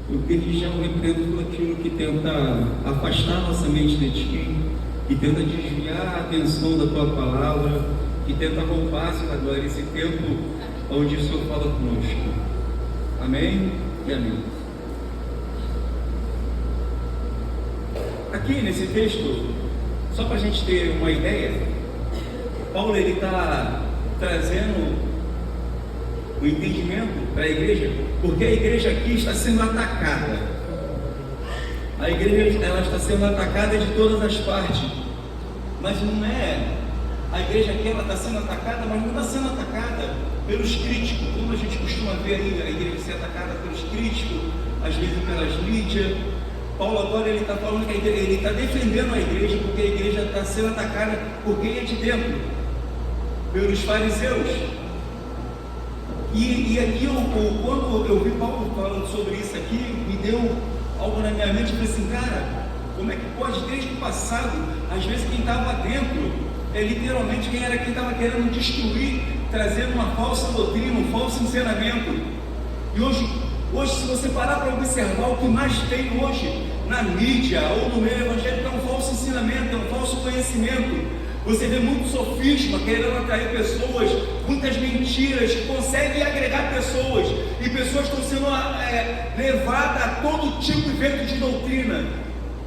Porque religião representa tudo aquilo que tenta afastar nossa mente de Ti, que tenta desviar a atenção da Tua palavra, que tenta roubar, Senhor, glória, esse tempo onde o Senhor fala conosco. Amém e amém. Aqui nesse texto, só para a gente ter uma ideia, Paulo ele está trazendo o entendimento para a igreja, porque a igreja aqui está sendo atacada. A igreja ela está sendo atacada de todas as partes, mas não é. A igreja aqui ela está sendo atacada, mas não está sendo atacada pelos críticos, como a gente costuma ver aí a igreja ser atacada pelos críticos, às vezes pelas mídias. Paulo agora ele está falando que ele está defendendo a igreja, porque a igreja está sendo atacada por quem é de dentro, pelos fariseus. E aqui, quando eu vi Paulo falando sobre isso aqui, me deu algo na minha mente. Eu falei assim, cara, como é que pode, desde o passado, às vezes quem estava dentro, literalmente quem era quem estava querendo destruir, trazendo uma falsa doutrina, um falso ensinamento. E hoje se você parar para observar, o que mais tem hoje na mídia ou no meio evangélico é um falso ensinamento, é um falso conhecimento. Você vê muito sofisma querendo atrair pessoas, muitas mentiras que conseguem agregar pessoas, e pessoas estão sendo levadas a todo tipo de vento de doutrina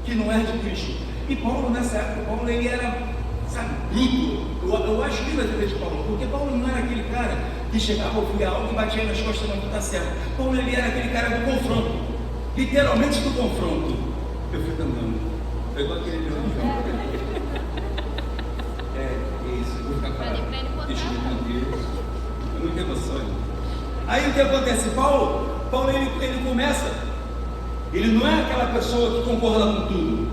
que não é de Cristo. E Paulo, nessa época, ele era, bruto. Eu acho lindo a vida de Paulo, porque Paulo não era aquele cara que chegava a ouvir algo e batia nas costas, não está certo. Paulo ele era aquele cara do confronto, literalmente do confronto. Eu fui cantando, foi igual aquele João. Isso, eu vou ficar parado. Deixa eu manter. Eu não tenho emoção. Aí o que acontece? Paulo ele começa, ele não é aquela pessoa que concorda com tudo.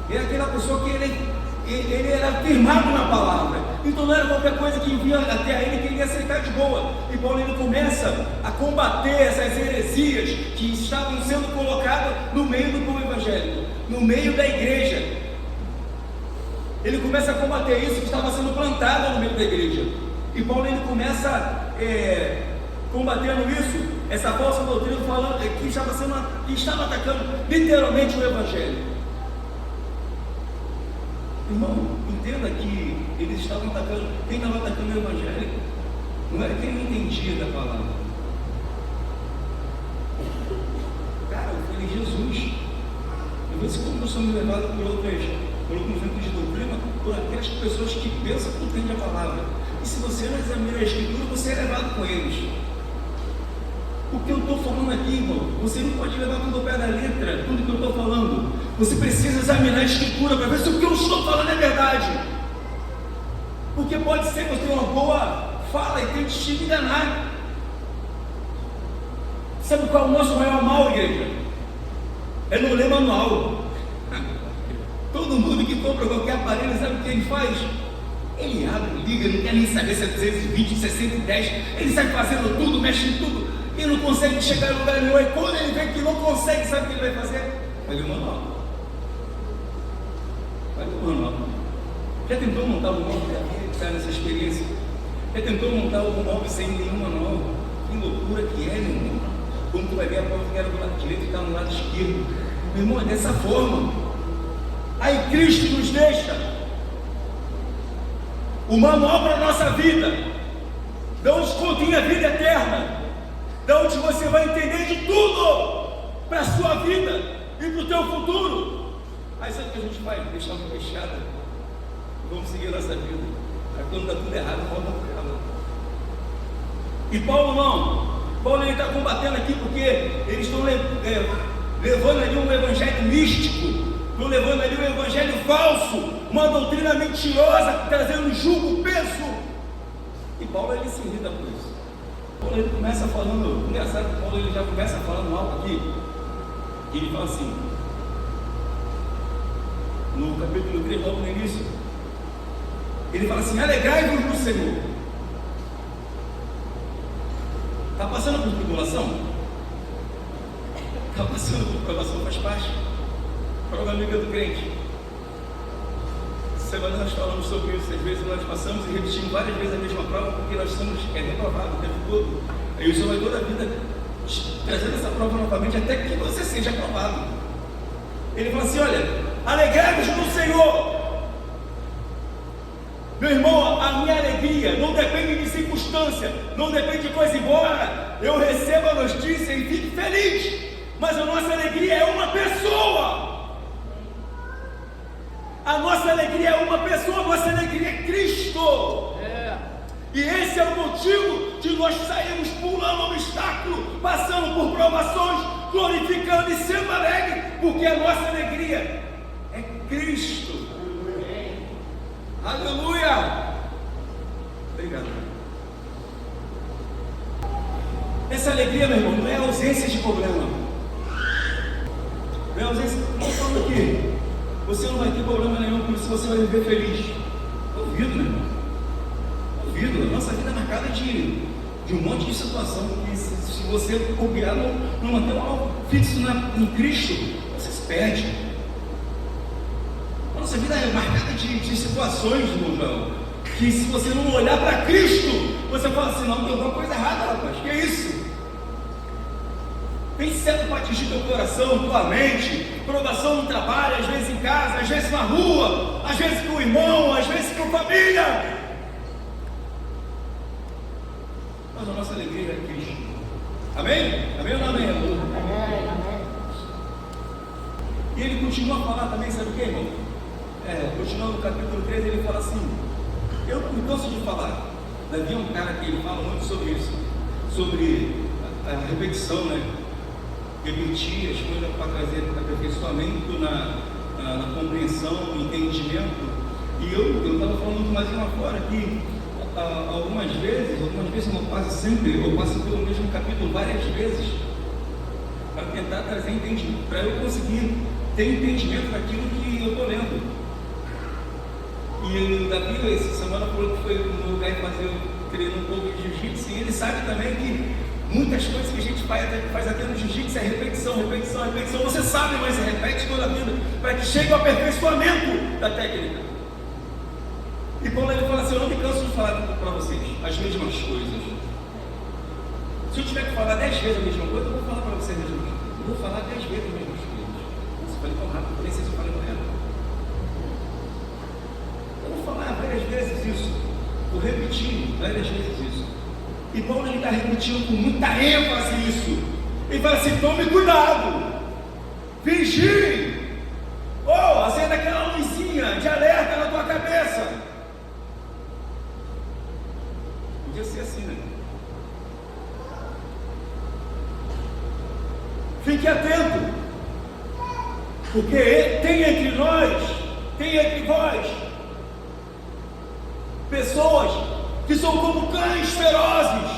Ele é aquela pessoa que ele era firmado na palavra. Então não era qualquer coisa que vinha até ele que ele ia aceitar de boa. E Paulo ele começa a combater essas heresias que estavam sendo colocadas no meio do povo evangélico, no meio da igreja. Ele começa a combater isso que estava sendo plantado no meio da igreja. E Paulo ele começa combatendo isso, essa falsa doutrina, falando que estava atacando literalmente o evangelho. Irmão, entenda que eles estavam atacando, quem estava atacando o evangelho não era quem não entendia da palavra. Cara, eu falei, Jesus, eu vejo como nós somos levados por alguns ventos de doutrina, por aquelas pessoas que pensam que entendem a palavra. E se você não examina a Escritura, você é levado com eles. O que eu estou falando aqui, irmão, você não pode levar tudo ao pé da letra, tudo que eu estou falando. Você precisa examinar a Escritura para ver se o que eu estou falando é verdade. Porque pode ser que você tenha uma boa fala e tente te enganar. Sabe qual é o nosso maior mal, igreja? É não ler manual. Todo mundo que compra qualquer aparelho, sabe o que ele faz? Ele abre, liga, não quer nem saber se é 220, se é 110. Ele sai fazendo tudo, mexe em tudo e não consegue chegar em lugar nenhum. E quando ele vê que não consegue, sabe o que ele vai fazer? Vai ler o manual. Vai ler o manual. Já tentou montar um móvel que está nessa experiência? Já tentou montar um móvel sem nenhum manual? Que loucura que é, meu irmão. Quando tu vai ver a porta que era do lado direito e está no lado esquerdo. Meu irmão, é dessa forma. Aí Cristo nos deixa o manual para a nossa vida, de onde contém a vida eterna, de onde você vai entender de tudo para a sua vida e para o teu futuro. Aí sabe o que a gente vai? Deixar uma fechada e vamos seguir a nossa vida. Aí quando está tudo errado, volta para ela. E Paulo não. Paulo está combatendo aqui porque eles estão levando ali um evangelho místico. Estão levando ali um evangelho falso, uma doutrina mentirosa, trazendo julgo, peso. E Paulo ele se irrita por isso. Paulo ele começa falando, engraçado que Paulo ele já começa falando algo aqui. E ele fala assim, no capítulo 3, logo no início, ele fala assim: alegrai-vos no Senhor. Está passando por tribulação? Está passando por tribulação, faz parte. Prova amiga do crente. Semana nós falamos sobre isso. Às vezes nós passamos e repetimos várias vezes a mesma prova porque nós somos reprovados o tempo todo. Aí o Senhor vai toda a vida trazendo essa prova novamente, até que você seja aprovado. Ele fala assim: olha, alegremos no Senhor. Meu irmão, a minha alegria não depende de circunstância, não depende de coisa, embora eu receba a notícia e fique feliz, mas a nossa alegria é uma pessoa. A nossa alegria é uma pessoa, a nossa alegria é Cristo. E esse é o motivo de nós sairmos pulando obstáculo, passando por provações, glorificando e sendo alegre, porque a nossa alegria é Cristo. Aleluia! Obrigado. Essa alegria, meu irmão, não é ausência de problema. Não é ausência. Estou falando aqui, você não vai ter problema nenhum, por isso você vai viver feliz. Duvido, meu irmão. Duvido. A nossa vida é marcada de um monte de situação que, se você bobear, não manter um alvo fixo em Cristo, você se perde. A nossa vida é marcada de situações, irmão João, que se você não olhar para Cristo, você fala assim: não, tem alguma coisa errada, rapaz, que é isso? Tem certo para atingir teu coração, tua mente, provação no trabalho, às vezes em casa, às vezes na rua, às vezes com o irmão, às vezes com a família. Mas a nossa alegria é Cristo. Amém? Amém ou não amém? Amém. E ele continua a falar também, sabe o que, irmão? Continuando no capítulo 13, ele fala assim: eu não canso de falar. Davi é um cara que ele fala muito sobre isso, sobre a repetição, né? Repetir as coisas para trazer aperfeiçoamento na compreensão, no entendimento. E eu estava falando mais uma fora que algumas vezes, não, quase sempre, eu passo pelo mesmo capítulo várias vezes para tentar trazer entendimento, para eu conseguir ter entendimento daquilo que eu estou lendo. E o Davi, essa semana, falou que foi no lugar de fazer treino um pouco de jiu-jitsu, e ele sabe também que muitas coisas que a gente faz até no jiu-jitsu é repetição. Você sabe, mas você repete toda a vida para que chegue ao aperfeiçoamento da técnica. E quando ele fala assim: eu não me canso de falar para vocês as mesmas coisas. Se eu tiver que falar 10 vezes a mesma coisa, eu vou falar para vocês a mesma coisa. Eu vou falar 10 vezes as mesmas coisas. Nossa, eu falei tão rápido, eu nem sei se eu falei correto. Eu vou falar várias vezes isso. Vou repetir várias vezes isso. E Paulo está repetindo com muita ênfase isso. Ele fala assim: tome cuidado, vigie. Acenda aquela luzinha de alerta na tua cabeça. Podia ser assim, né? Fique atento, porque tem entre vós, pessoas que são como cães ferozes.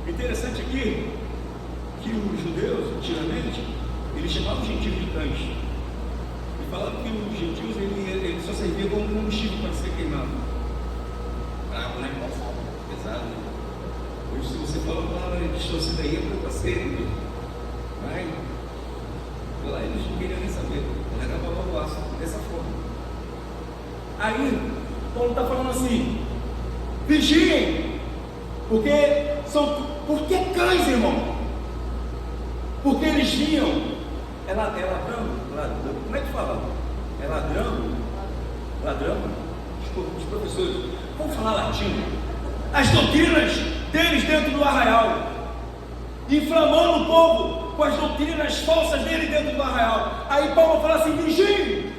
Interessante aqui que os judeus, antigamente, eles chamavam os gentios de cães. E falavam que os gentios ele só servia como combustível para ser queimado. Bravo, né? Pesado, né? Hoje, se você fala uma palavra distorcida aí, é para você. Vai. Lá eles não queriam nem saber. Ela acabava o aço dessa forma. Aí, Paulo está falando assim: vigiem, porque cães, irmão. Porque eles vinham, é ladrão, como é que fala? É ladrão, os professores, vamos falar latino, as doutrinas deles dentro do arraial, inflamando o povo com as doutrinas falsas dele dentro do arraial. Aí Paulo fala assim: vigiem,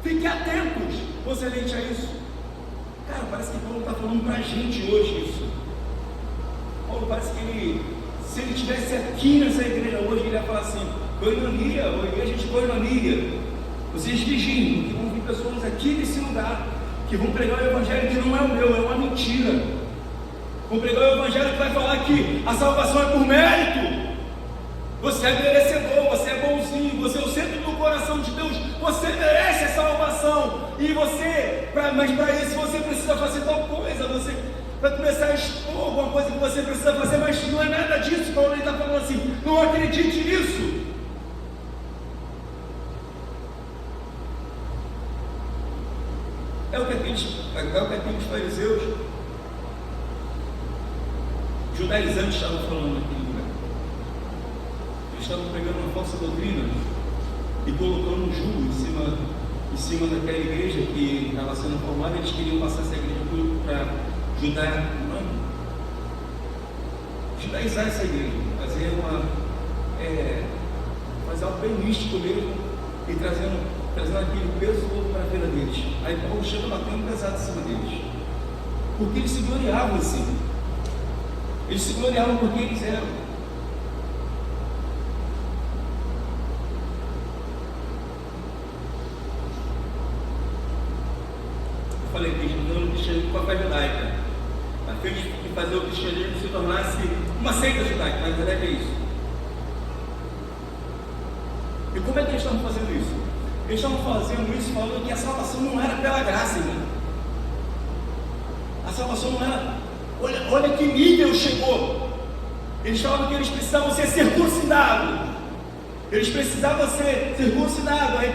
fiquem atentos, concernente a isso. Cara, parece que Paulo está falando para a gente hoje isso. Paulo parece que se ele estivesse aqui nessa igreja hoje, ele ia falar assim: coinonia, ou igreja de coinonia, vocês vigiem, que vão vir pessoas aqui nesse lugar, que vão pregar o evangelho que não é o meu, é uma mentira. Vão pregar o evangelho que vai falar que a salvação é por mérito. Você é merecedor, você é bonzinho, você é o centro do coração de Deus, você merece a salvação. E mas para isso você precisa fazer tal coisa, você vai começar a expor alguma coisa que você precisa fazer, mas não é nada disso. Paulo está falando assim: não acredite nisso. É o que aqueles fariseus judaizantes estavam falando naquele lugar. Eles estavam pregando uma falsa doutrina e colocando um jugo em cima daquela igreja que estava sendo formada. Eles queriam passar essa igreja para judaizar essa igreja, fazer algo bem místico mesmo e trazendo aquele peso todo para a vida deles. Aí Paulo chega batendo pesado em cima deles, porque eles se gloriavam assim. Eles se gloriavam porque eles eram. Eu falei que não cristianismo com a fé judaica, a fim de fazer o cristianismo se tornasse uma seita judaica, na verdade é isso. E como é que eles estavam fazendo isso? Eles estavam fazendo isso falando que a salvação não era pela graça, irmão. A salvação não era. Olha que nível chegou. Eles falavam que eles precisavam ser circuncidados. Eles precisavam ser circuncidados. Aí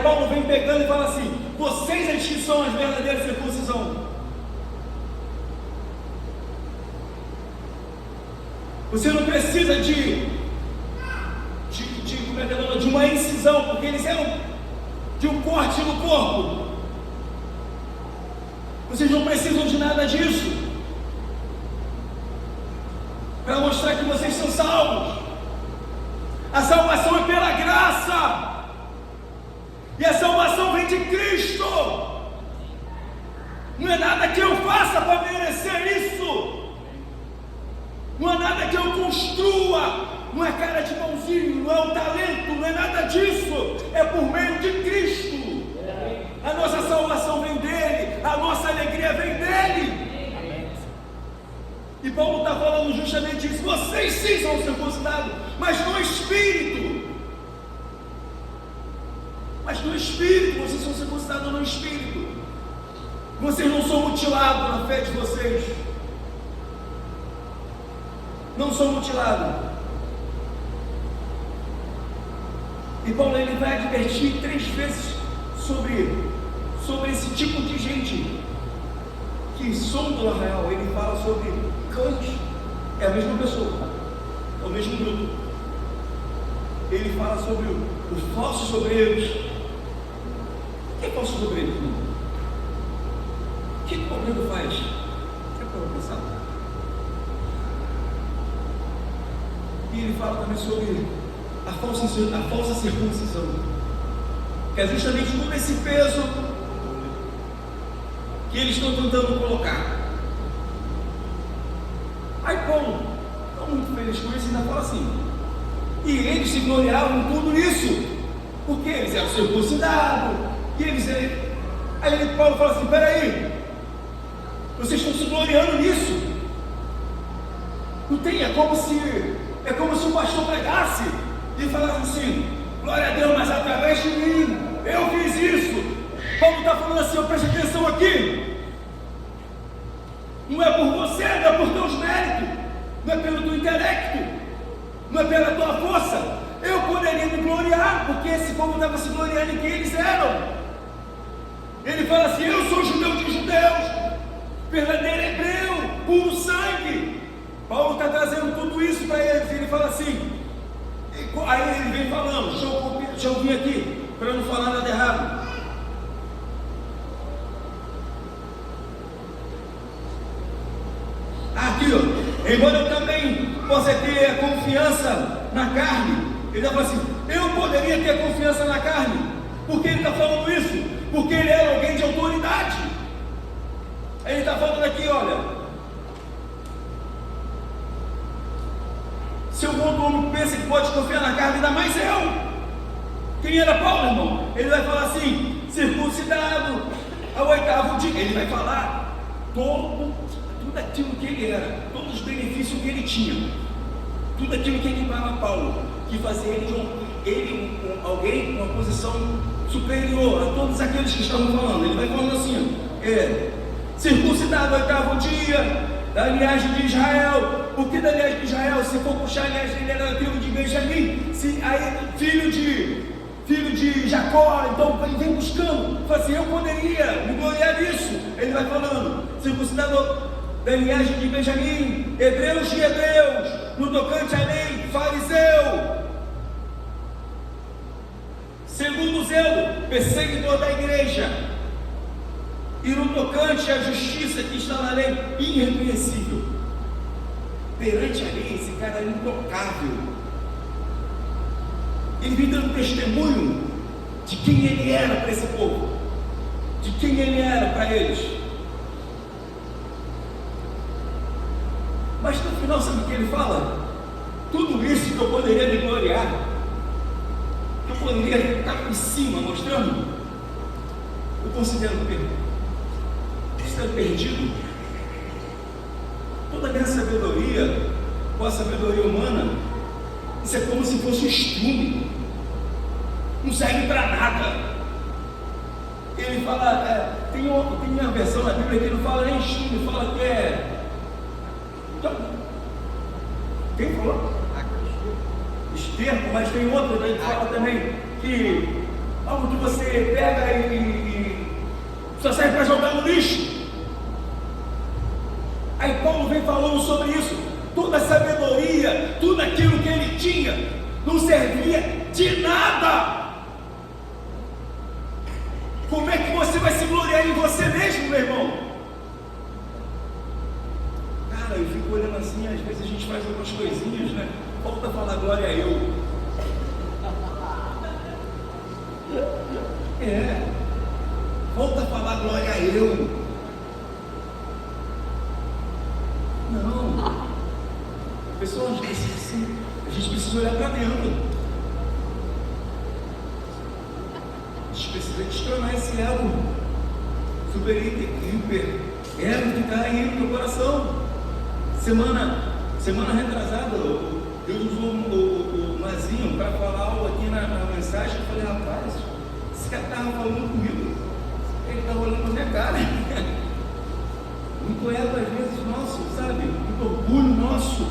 Paulo vem pegando e fala assim: vocês é que são as verdadeiras circuncisão. Você não precisa de uma incisão, porque eles eram de um corte no corpo. Vocês não precisam de nada disso para mostrar que vocês são salvos. A salvação é pela graça, e a salvação vem de Cristo. Não é nada que eu faça para merecer isso, não é nada que eu construa, não é cara de mãozinho, não é o talento, não é nada disso, é por meio de Cristo. A nossa salvação vem dele, a nossa alegria vem dele. E Paulo está falando justamente isso. Vocês sim são circuncidados, mas no Espírito. Vocês são circuncidados no Espírito. Vocês não são mutilados na fé de vocês. Não são mutilados. E Paulo ele vai advertir 3 vezes sobre esse tipo de gente que sonda o arraial. Ele fala sobre cães, é a mesma pessoa, é o mesmo grupo. Ele fala sobre os falsos obreiros. O que é falso obreiro? O que o obreiro faz? É para pensar. E ele fala também sobre a falsa circuncisão, que é justamente todo esse peso que eles estão tentando colocar. Aí Paulo, não muito feliz com isso, ainda fala assim: e eles se gloriavam em tudo isso, porque eles eram circuncidados, e aí Paulo fala assim: peraí, vocês estão se gloriando nisso? Não tem, é como se o pastor pregasse e falasse assim: glória a Deus, mas através de mim, eu fiz isso. Paulo está falando assim: preste atenção aqui, não é por você, não é por teus méritos, não é pelo teu intelecto, não é pela tua força. Eu poderia me gloriar, porque esse povo estava se gloriando em quem eles eram. Ele fala assim: eu sou judeu de judeus, verdadeiro hebreu, puro sangue. Paulo está trazendo tudo isso para eles. Ele fala assim, aí ele vem falando, deixa eu vir aqui, para não falar nada errado. Aqui, ó, embora eu também possa ter a confiança na carne, ele fala assim: eu poderia ter confiança na carne. Por que ele está falando isso? Porque ele era alguém de autoridade. Ele está falando aqui, olha, se o outro homem pensa que pode confiar na carne, ainda mais eu. Quem era Paulo, irmão? Ele vai falar assim: circuncidado ao 8º dia. Ele vai falar tudo aquilo que ele era, todos os benefícios que ele tinha, tudo aquilo que equipava Paulo, que fazia ele alguém com uma posição superior a todos aqueles que estavam falando. Ele vai falando assim: circuncidado ao 8º dia, da linhagem de Israel. Por que da linhagem de Israel? Se for puxar a linhagem, ele era filho de Benjamim, filho de Jacó. Então ele vem buscando, fala assim: eu poderia me gloriar nisso. Ele vai falando: circuncidado da linhagem de Benjamim, hebreus de hebreus, no tocante à lei, fariseu, segundo o zelo, perseguidor da igreja, e no tocante à justiça que está na lei, irrepreensível. Perante a lei, esse cara é intocável. Ele vem dando testemunho de quem ele era para esse povo, de quem ele era para eles. Mas no final, sabe o que ele fala? Tudo isso que eu poderia me gloriar, que eu poderia estar por cima mostrando, eu considero perdido. Toda a minha sabedoria, com a sabedoria humana, isso é como se fosse um estrume, não serve para nada. Ele fala, tem uma versão na Bíblia que ele não fala nem estrume, fala que é. Quem falou? Esterco, mas tem outro, ele fala também que algo que você pega e só serve para jogar no lixo. Aí Paulo vem falando sobre isso. Toda a sabedoria, tudo aquilo que ele tinha, não servia de nada. Como é que você vai se gloriar em você mesmo, meu irmão? Cara, eu fico olhando assim, às vezes a gente faz algumas coisinhas, né? Falta falar glória a eu. Falta falar glória a eu. Não. Pessoal, a gente precisa olhar para dentro. A gente precisa destronar esse ego super hiper ego que está aí no meu coração. Semana retrasada, Deus usou o Mazinho para falar algo aqui na mensagem. Eu falei, rapaz, esse cara estava falando comigo, ele estava olhando para minha cara. Muito ego às vezes nosso, sabe? Muito orgulho nosso.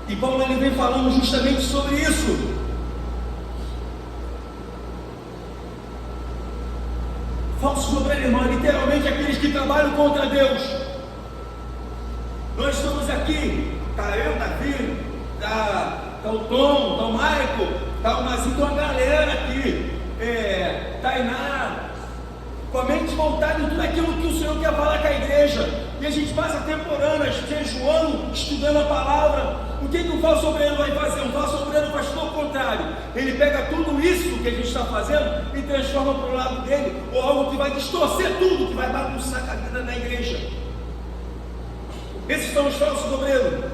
E Paulo ele vem falando justamente sobre isso. Falso sobre-irmão, literalmente aqueles que trabalham contra Deus. Nós estamos aqui, está eu, Davi, está o Tom, está o Michael, está o Mazinho, tem uma galera aqui, Tainá, com a mente voltada em tudo aquilo que o Senhor quer falar com a igreja. E a gente passa temporadas jejuando, estudando a palavra. O que o falso obreiro vai fazer? O falso obreiro faz todo o contrário. Ele pega tudo isso que a gente está fazendo e transforma para o lado dele, ou algo que vai distorcer tudo, que vai bagunçar a vida da igreja. Esses são os falsos obreiros.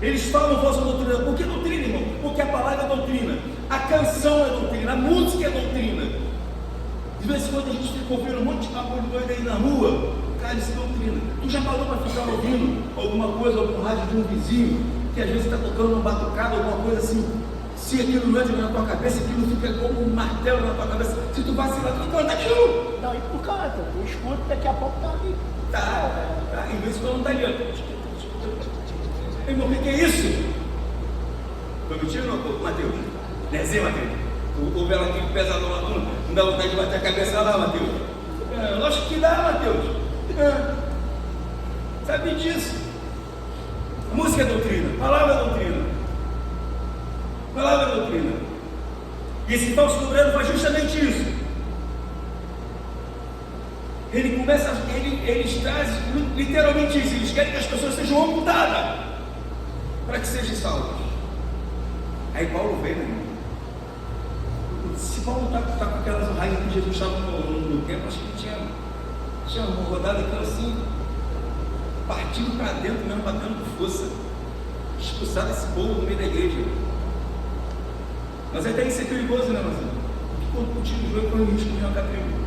Eles falam falsa doutrina. Por que doutrina, irmão? Porque a palavra é doutrina, a canção é doutrina, a música é doutrina. De vez em quando a gente fica ouvindo um monte de bagulho doido aí na rua. Cara, isso é doutrina. Tu já parou para ficar ouvindo alguma coisa, algum rádio de um vizinho, que às vezes está tocando um batucado, alguma coisa assim? Se aquilo não entra na tua cabeça, aquilo fica como um martelo na tua cabeça. Se tu vacilar, tu canta aquilo. Não, e tu canta, tu escuta, daqui a pouco tá ali. Tá, em vez de quando não tá ali, irmão, o que é isso? Foi mentira ou não, Mateus? Desenho, Mateus. O vela aqui pesadão lá, não dá vontade de bater a cabeça lá, Mateus? Lógico que dá, Mateus. Sabe disso? Música é doutrina, palavra é doutrina. Palavra é doutrina. E esse falso obreiro faz justamente isso. Ele começa, eles trazem literalmente isso. Eles querem que as pessoas sejam amputadas para que sejam salvas. Aí Paulo vem, né? Se Paulo está com aquelas raízes que Jesus estava no tempo, acho que ele tinha rodado aquilo assim, partindo para dentro mesmo, batendo com força, expulsado esse povo no meio da igreja. Mas até isso é perigoso, né, Marcelo? Porque quando tu tira o jogo, corre o risco de arrancar trigo.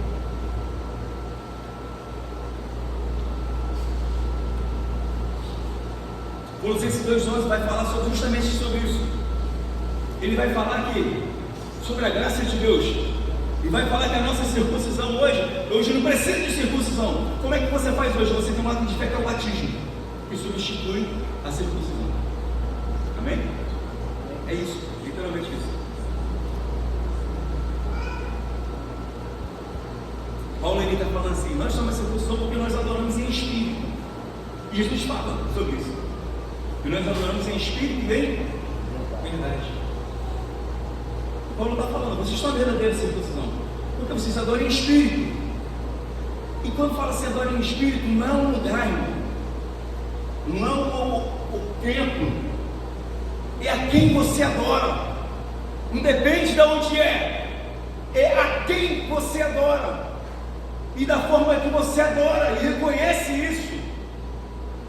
Colossenses 2,11 vai falar justamente sobre isso. Ele vai falar sobre a graça de Deus. E vai falar que a nossa circuncisão hoje não precisa de circuncisão. Como é que você faz hoje? Você tem um ato de fé que é o batismo, que substitui a circuncisão. Amém? É isso, literalmente isso. Paulo está falando assim, nós estamos em posição porque nós adoramos em espírito. E Jesus fala sobre isso. E nós adoramos em espírito e em verdade. Paulo está falando, vocês estão vendo a verdadeira circuncisão, porque vocês adoram em espírito. E quando fala se adora em espírito, não é um lugar, irmão. Não é o templo. É a quem você adora. Não depende de onde é. É a quem você adora. E da forma que você adora. E reconhece isso.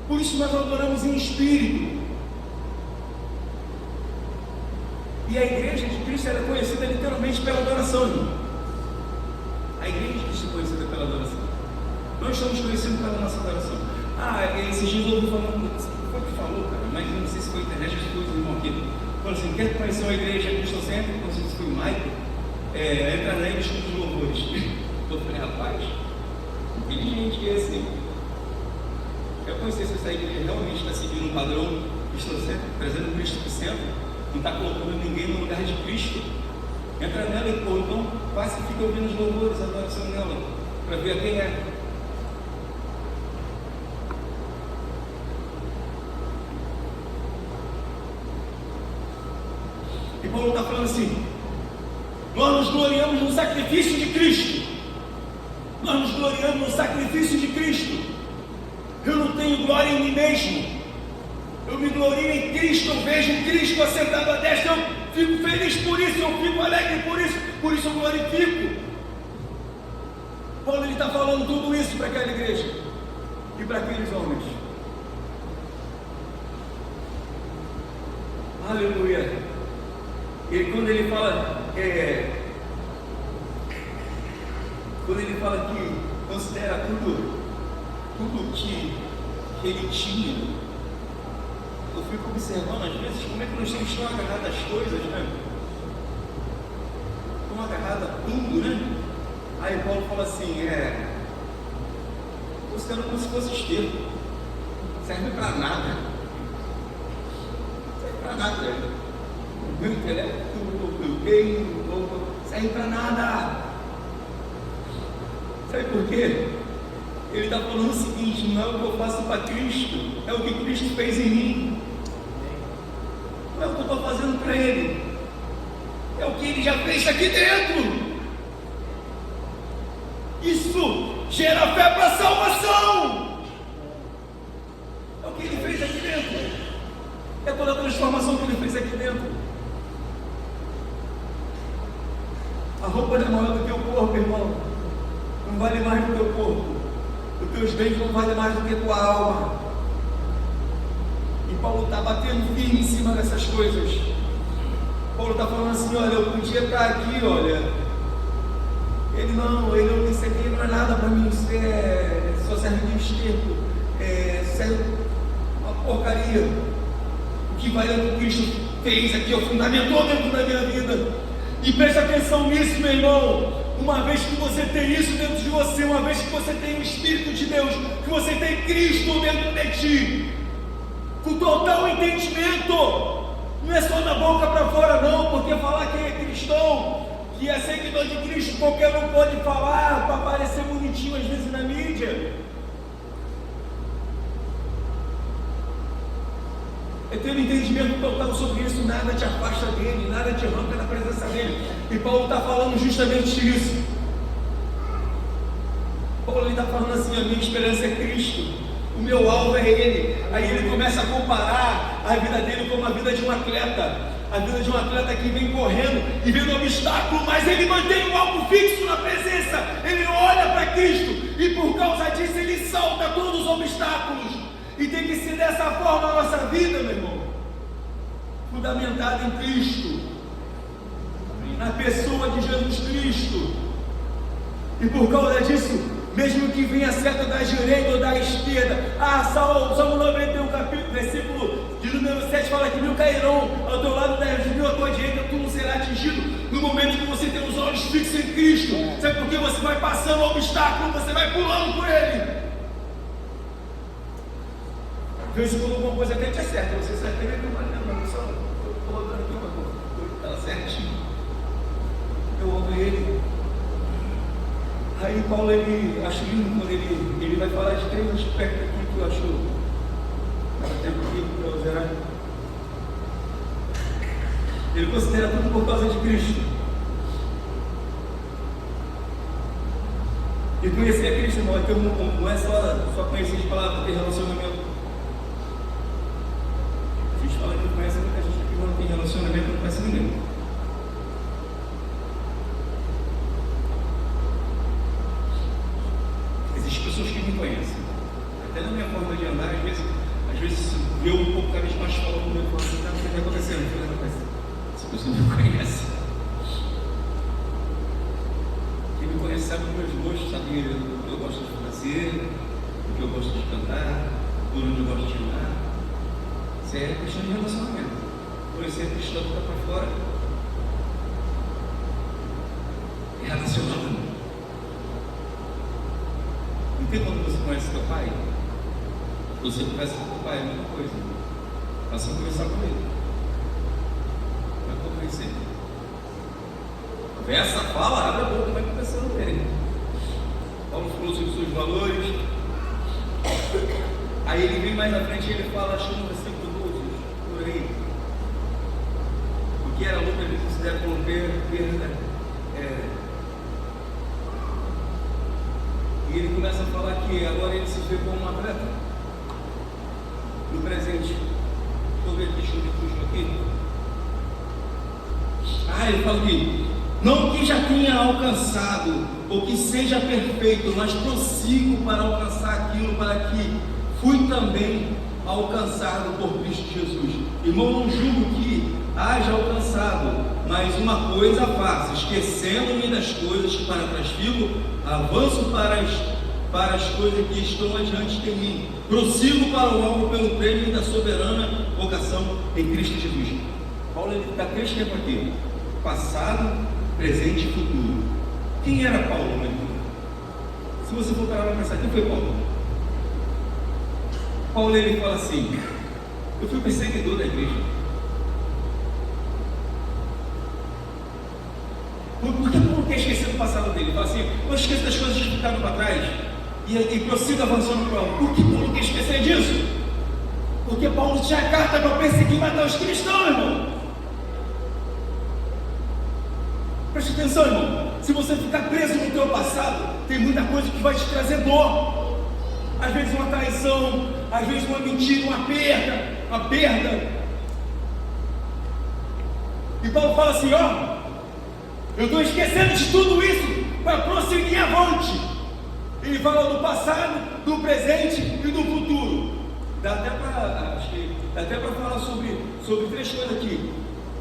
Por isso nós adoramos em espírito. E a igreja de Cristo é conhecida literalmente pela adoração, irmão. A igreja de Cristo é conhecida pela adoração. Nós estamos conhecidos pela nossa adoração. Esses dias eu ouvi falando, foi o que falou, cara, mas eu não sei se foi a internet, acho que foi o irmão aqui. Falou assim, quer conhecer uma igreja cristocêntrica? Não sei se foi o Michael, entra na igreja dos louvores. Eu falei, rapaz, inteligente que é assim. Eu conhecer se essa igreja realmente está seguindo um padrão cristocêntrico, trazendo Cristo para o centro, não está colocando ninguém no lugar de Cristo. Entra nela e pô, então quase fica ouvindo os louvores, a adoração nela, para ver quem é. E Paulo está falando assim, nós nos gloriamos no sacrifício de Cristo. Nós nos gloriamos no sacrifício de Cristo. Eu não tenho glória em mim mesmo. Eu me glorio em Cristo. Eu vejo Cristo assentado à destra. Eu fico feliz por isso. Eu fico alegre por isso. Por isso eu glorifico. Paulo está falando tudo isso para aquela igreja e para aqueles homens. Aleluia. E quando ele fala que considera tudo que ele tinha, eu fico observando às vezes como é que nós estamos tão agarrados às coisas, né? Tão agarrados a tudo, né? Aí Paulo fala assim, considera como se fosse esterco, serve para nada, serve para nada, o meu intelecto, o meu bem, serve para nada. Sabe por quê? Ele está falando o seguinte, não é o que eu faço para Cristo, é o que Cristo fez em mim. Não é o que eu estou fazendo para Ele, é o que Ele já fez aqui dentro. Isso gera fé para a salvação. É o que Ele fez aqui dentro. É toda a transformação que Ele fez aqui dentro. A roupa não é maior do que o corpo, irmão. Não vale mais do que o corpo. Os teus bens não valem mais do que a tua alma. E Paulo está batendo firme em cima dessas coisas. Paulo está falando assim, olha, eu podia estar aqui, olha. Isso aqui não é nada para mim, isso só serve de esterco, serve uma porcaria. O que vale é o que Cristo fez aqui, fundamentou dentro da minha vida. E preste atenção nisso, meu irmão. Uma vez que você tem isso dentro de você, uma vez que você tem o Espírito de Deus, que você tem Cristo dentro de ti, com total entendimento, não é só na boca para fora não, porque falar que é cristão, que é seguidor de Cristo, qualquer um pode falar, para parecer bonitinho às vezes na mídia. É ter um entendimento total sobre isso, nada te afasta dele, nada te arranca da presença dele. E Paulo está falando justamente isso. Paulo está falando assim, a minha esperança é Cristo, o meu alvo é Ele. Aí ele começa a comparar a vida dele com a vida de um atleta. A vida de um atleta que vem correndo e vendo obstáculo, mas ele mantém o alvo fixo na presença. Ele olha para Cristo e por causa disso ele salta todos os obstáculos. E tem que ser dessa forma a nossa vida, meu irmão, fundamentada em Cristo, na pessoa de Jesus Cristo. E por causa disso, mesmo que venha certo da direita ou da esquerda, Salmo 91, versículo de número 7 fala que 1000 cairão ao teu lado, 10.000 à tua direita, tu não será atingido. No momento que você tem os olhos fixos em Cristo, sabe por que você vai passando o obstáculo, você vai pulando por ele. Às vezes quando alguma coisa até te acerta, você acerta ele, não vai lembrar, só estou rodando aqui uma coisa, está certinho. Eu ouvo ele. Aí Paulo, ele acho lindo quando ele vai falar de 3 aspectos aqui que eu acho. Dá tempo aqui para eu zerar. Ele considera tudo por causa de Cristo. E conhecer a Cristo, irmão, não é só conhecer de palavras, ter relacionamento. A gente fala que conhece muita gente que não tem relacionamento, não conhece ninguém. Existem pessoas que me conhecem. Até na minha forma de andar, às vezes vê um pouco cada vez mais fala comigo e fala assim, o que está acontecendo? O que está acontecendo? Essa pessoa me conhece. Quem me conhece sabe dos meus gostos, sabe o que eu gosto de fazer, o que eu gosto de cantar, por onde eu gosto de andar. Isso é questão de relacionamento. Conhecer a Cristo está para fora. É relacionamento. Porque quando você conhece teu pai, você conversa com teu pai, é a mesma coisa. Passa a conversar com ele. Vai conhecer. Conversa, fala, abre a boca, vai conversando com ele. Paulo falou sobre os seus valores. Aí ele vem mais à frente e ele fala, acho que no versículo 12, por aí. O que era luta ele considera como perda. E ele começa a falar que agora ele se vê como um atleta no presente. Deixa eu ver aqui, deixa eu puxar aqui. Ele fala que não que já tenha alcançado ou que seja perfeito, mas prossigo para alcançar aquilo para que fui também alcançado por Cristo Jesus. Irmão, não julgo que haja alcançado, mas uma coisa faço, esquecendo-me das coisas que para trás fico, avanço para as coisas que estão adiante de mim, prossigo para o alvo pelo prêmio da soberana vocação em Cristo Jesus. Paulo está 3 tempos aqui: passado, presente e futuro. Quem era Paulo, meu irmão? Se você for parar para pensar, quem foi Paulo? Paulo, ele fala assim: eu fui perseguidor da igreja. Por que Paulo quer esquecer do passado dele? Ele fala assim: eu esqueço das coisas que ficaram para trás e prossigo avançando para o alvo. Por que Paulo quer esquecer disso? Porque Paulo tinha carta para perseguir e matar os cristãos, irmão. Preste atenção, irmão. Se você ficar preso no teu passado, tem muita coisa que vai te trazer dor. Às vezes uma traição, às vezes uma mentira, uma perda. E Paulo fala assim: eu estou esquecendo de tudo isso para prosseguir avante. Ele fala do passado, do presente e do futuro. Dá até para falar sobre 3 coisas aqui.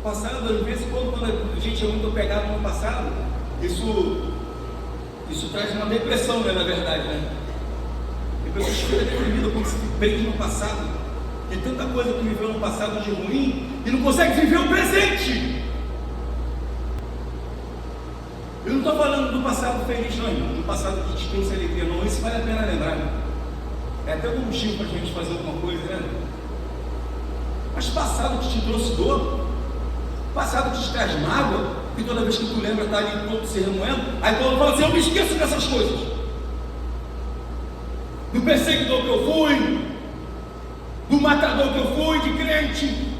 Passado, às vezes, quando a gente é muito apegado no passado, isso traz uma depressão, né, na verdade, né? Tem pessoas que ficam deprimidas quando se prende no passado. Tem tanta coisa que viveu no passado de ruim e não consegue viver o presente. Eu não estou falando do passado feliz, não, irmão, do passado que te trouxe alegria, não. Isso vale a pena lembrar. É até um motivo para a gente fazer alguma coisa, né? Mas passado que te trouxe dor, passado que te traz mágoa, e toda vez que tu lembra, está ali todo se remoendo. Aí Paulo fala assim: eu me esqueço dessas coisas. Do perseguidor que eu fui, do matador que eu fui, de crente.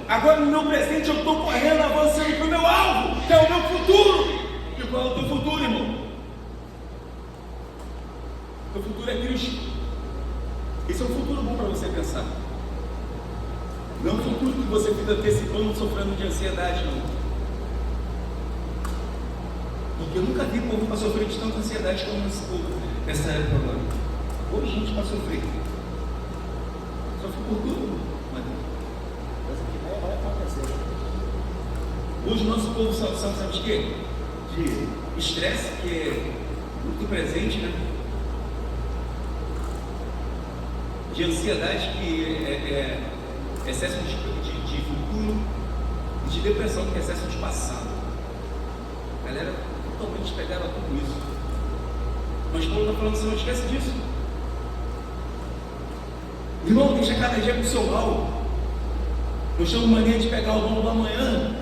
Agora no meu presente eu estou correndo, avançando para o meu alvo, que é o meu futuro. E qual é o teu futuro, irmão? O teu futuro é Cristo. Esse é um futuro bom para você pensar. Não é um futuro que você fica antecipando, sofrendo de ansiedade, não. Porque eu nunca vi povo para sofrer de tanta ansiedade como esse povo nessa época agora. Hoje gente para sofrer. Sofre por tudo, mas coisa que vai acontecer. Hoje o nosso povo sabe de quê? De estresse, que é muito presente, né? De ansiedade, que é excesso de futuro, e de depressão, que é excesso de passado. A galera totalmente pegava tudo isso. Mas Paulo está falando: você não esquece disso. Irmão, deixa cada dia com o seu mal. Eu chamo mania de pegar o dono do amanhã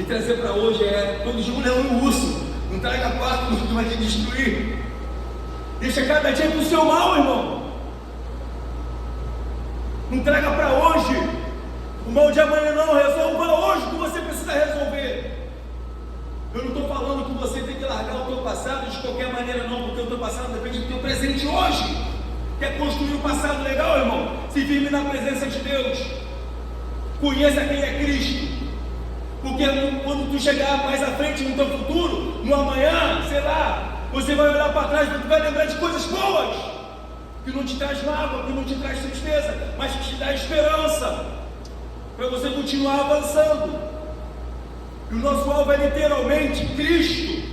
E trazer para hoje é todo dia um leão e um urso. Não traga quatro que vai te destruir. Deixa cada dia com o seu mal, irmão. Não traga para hoje o mal de amanhã, não. Resolva hoje o que você precisa resolver. Eu não estou falando que você tem que largar o teu passado de qualquer maneira, não, porque o teu passado depende do teu presente hoje. Quer construir um passado legal, irmão? Se firme na presença de Deus. Conheça quem é Cristo. Porque quando tu chegar mais à frente no teu futuro, no amanhã, sei lá, você vai olhar para trás e vai lembrar de coisas boas, que não te traz mágoa, que não te traz tristeza, mas que te dá esperança, para você continuar avançando. E o nosso alvo é literalmente Cristo.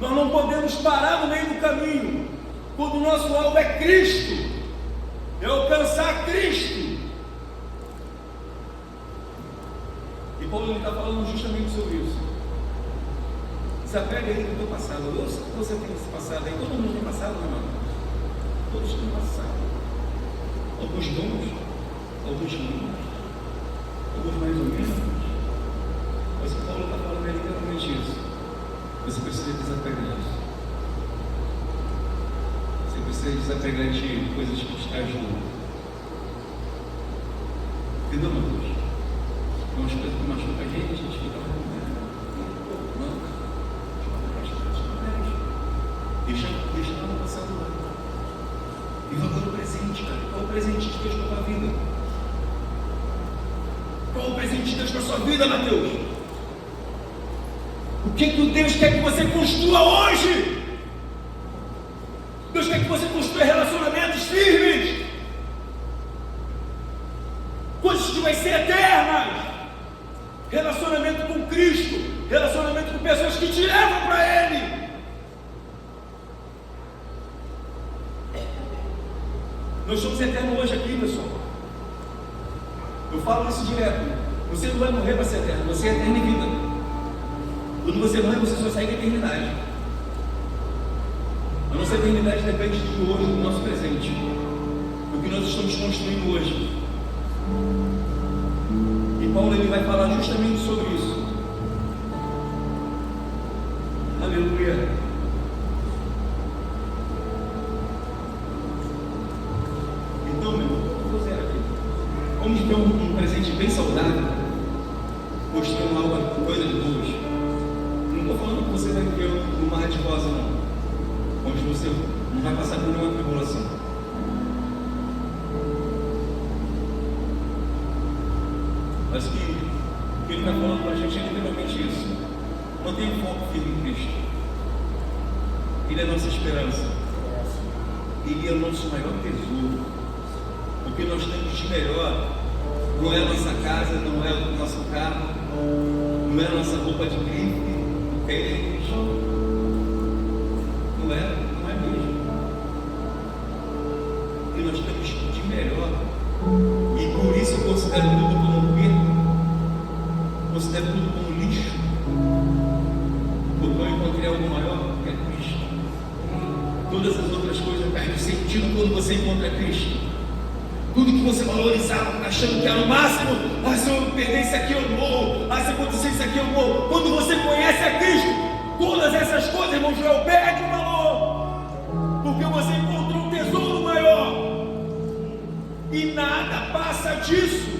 Nós não podemos parar no meio do caminho, quando o nosso alvo é Cristo, é alcançar Cristo. E Paulo está falando justamente sobre isso. Desapega aí do teu passado. Eu sei que você tem esse passado aí. Todo mundo tem passado, não, irmão? Todos têm passado. Alguns bons, alguns ruins, alguns mais ou menos. Mas o que Paulo está falando é literalmente isso. Você precisa desapegar disso. Você precisa desapegar de coisas que te ajudam. Entendeu, meu Deus? Tem umas coisas que machucam a gente fica deixa lá no passado lá. Viva agora o presente, cara. Qual o presente de Deus para a tua vida? Qual o presente de Deus para a sua vida, Mateus? O que o Deus quer que você construa hoje? Deus quer que você construa relacionamentos firmes, coisas que vai ser eternas. Relacionamento com Cristo, relacionamento com pessoas que te levam para Ele. Nós somos eternos hoje aqui, pessoal. Eu falo isso direto. Você não vai morrer para ser eterno, você é eterno em vida. Quando você morrer, você só sai da eternidade. A nossa eternidade depende de hoje, do nosso presente, do que nós estamos construindo hoje. E Paulo ele vai falar justamente sobre isso. Aleluia. Então, meu irmão, vou fazer aqui. Vamos ter um presente bem saudável, mostrando algo, coisas boas. Não estou falando que você vai viver um mar de rosa, não. Onde você não vai passar por nenhuma tribulação. Mas o que ele está falando para a gente é literalmente isso. Mantenha o foco firme em Cristo. Ele é a nossa esperança. Ele é o nosso maior tesouro. O que nós temos de melhor não é a nossa casa, não é o nosso carro, não é a nossa roupa de grife, o tênis. Não é mesmo. O que nós temos de melhor. E por isso eu considero tudo como perda, considero tudo como lixo, porque eu encontrei algo maior que é Cristo. Todas as outras coisas perdem sentido quando você encontra Cristo. Tudo que você valorizava, achando que era o máximo, se eu perder isso aqui eu morro, se acontecer isso aqui eu morro. Quando você conhece a Cristo, todas essas coisas, irmão Joel, perde o valor, porque você encontrou um tesouro maior. E nada passa disso.